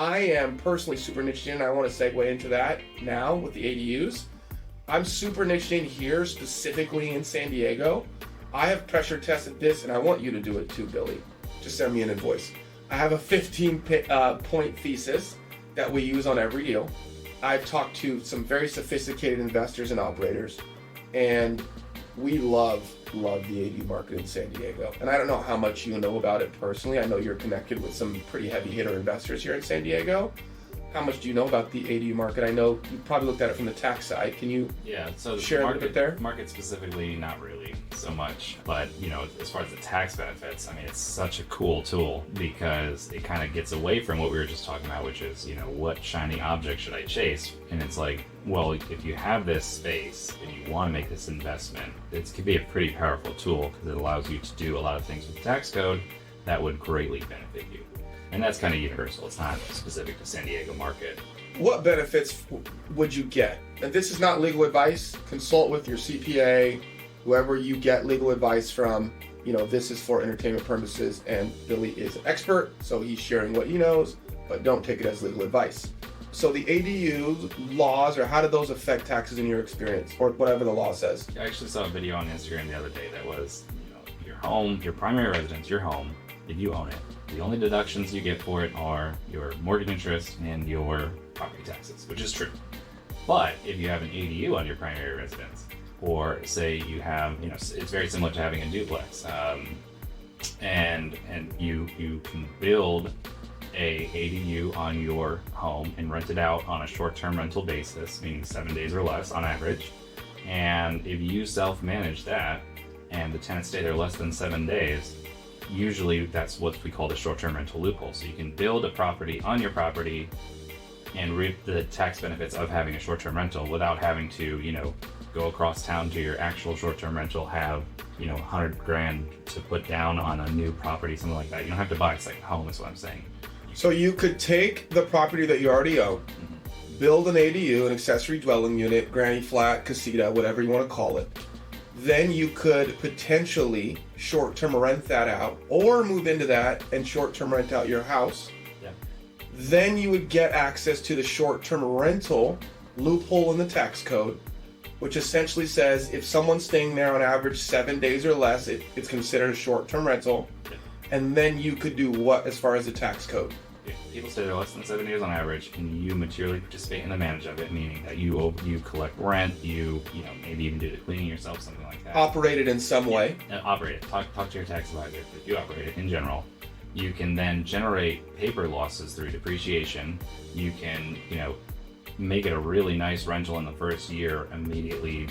I am personally super niched in, and I want to segue into that now with the ADUs. I'm super niched in here, specifically in San Diego. I have pressure tested this, and I want you to do it too, Billy. Just send me an invoice. I have a 15-point thesis that we use on every deal. I've talked to some very sophisticated investors and operators, and we love the ADU market in San Diego. And I don't know how much you know about it personally. I know you're connected with some pretty heavy hitter investors here in San Diego. How much do you know about the ADU market? I know you probably looked at it from the tax side. Can you share a bit there? Market specifically, not really so much. But, as far as the tax benefits, I mean, it's such a cool tool because it kind of gets away from what we were just talking about, which is, what shiny object should I chase? And it's like, well, if you have this space and you want to make this investment, it could be a pretty powerful tool because it allows you to do a lot of things with the tax code that would greatly benefit you. And that's kind of universal. It's not specific to San Diego market. What benefits would you get? And this is not legal advice. Consult with your CPA, whoever you get legal advice from. This is for entertainment purposes, and Billy is an expert, so he's sharing what he knows, but don't take it as legal advice. So the ADU laws, or how do those affect taxes in your experience, or whatever the law says? I actually saw a video on Instagram the other day that was, your home, your primary residence, your home, if you own it. The only deductions you get for it are your mortgage interest and your property taxes, which is true. But if you have an ADU on your primary residence, or say you have, it's very similar to having a duplex, and you can build a ADU on your home and rent it out on a short-term rental basis, meaning 7 days or less on average. And if you self-manage that, and the tenants stay there less than 7 days, usually that's what we call the short-term rental loophole. So you can build a property on your property and reap the tax benefits of having a short-term rental without having to, go across town to your actual short-term rental, have, $100,000 to put down on a new property, something like that. You don't have to buy a second home, is what I'm saying. So you could take the property that you already own, build an ADU, an accessory dwelling unit, granny flat, casita, whatever you want to call it. Then you could potentially short-term rent that out, or move into that and short-term rent out your house. Yeah. Then you would get access to the short-term rental loophole in the tax code, which essentially says if someone's staying there on average 7 days or less, it's considered a short-term rental. Yeah. And then you could do what as far as the tax code? If people stay there less than 7 days on average, and you materially participate in the manage of it, meaning that you collect rent, you maybe even do the cleaning yourself, something like that. Operate it in some way. Operate it. Talk to your tax advisor. If you operate it in general, you can then generate paper losses through depreciation. You can, make it a really nice rental in the first year, immediately,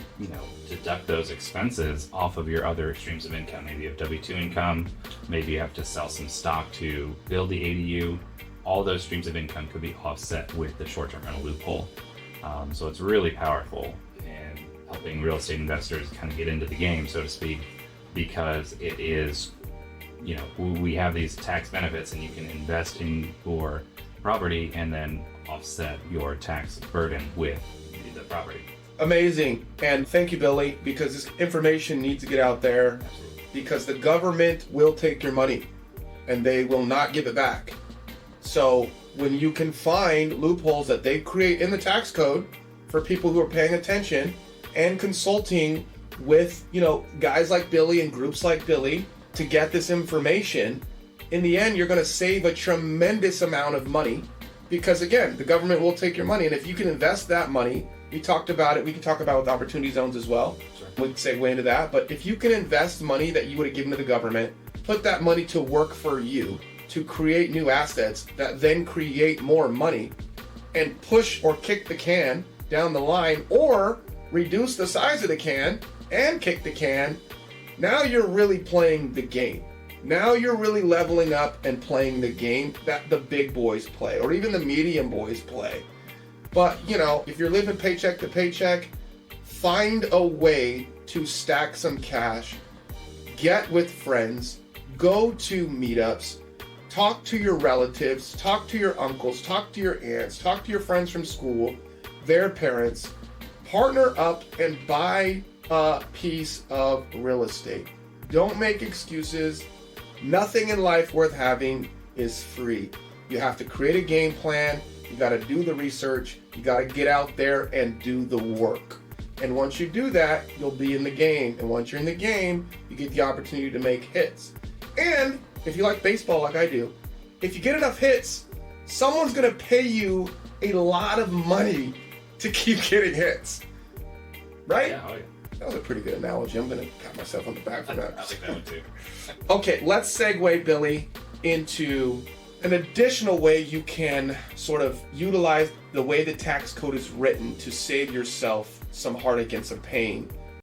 deduct those expenses off of your other streams of income. Maybe you have W-2 income, maybe you have to sell some stock to build the ADU. All those streams of income could be offset with the short-term rental loophole. So it's really powerful in helping real estate investors kind of get into the game, so to speak, because it is, we have these tax benefits, and you can invest in your property and then offset your tax burden with the property. Amazing. And thank you, Billy, because this information needs to get out there. Absolutely. Because the government will take your money and they will not give it back. So when you can find loopholes that they create in the tax code for people who are paying attention and consulting with, guys like Billy and groups like Billy to get this information, in the end, you're going to save a tremendous amount of money. Because again, the government will take your money, and if you can invest that money, we talked about it, we can talk about it with opportunity zones as well. Sure. We can segue into that, but if you can invest money that you would have given to the government, put that money to work for you, to create new assets that then create more money, and push or kick the can down the line, or reduce the size of the can and kick the can, now you're really playing the game. Now you're really leveling up and playing the game that the big boys play, or even the medium boys play. But, if you're living paycheck to paycheck, find a way to stack some cash, get with friends, go to meetups, talk to your relatives, talk to your uncles, talk to your aunts, talk to your friends from school, their parents, partner up and buy a piece of real estate. Don't make excuses. Nothing in life worth having is free. You have to create a game plan. You got to do the research. You got to get out there and do the work. And once you do that, you'll be in the game. And once you're in the game, you get the opportunity to make hits. And if you like baseball like I do, if you get enough hits, someone's going to pay you a lot of money to keep getting hits. Right? Yeah, oh yeah. That was a pretty good analogy. I'm going to pat myself on the back for that. I like that one too. Okay, let's segue, Billy, into an additional way you can sort of utilize the way the tax code is written to save yourself some heartache and some pain.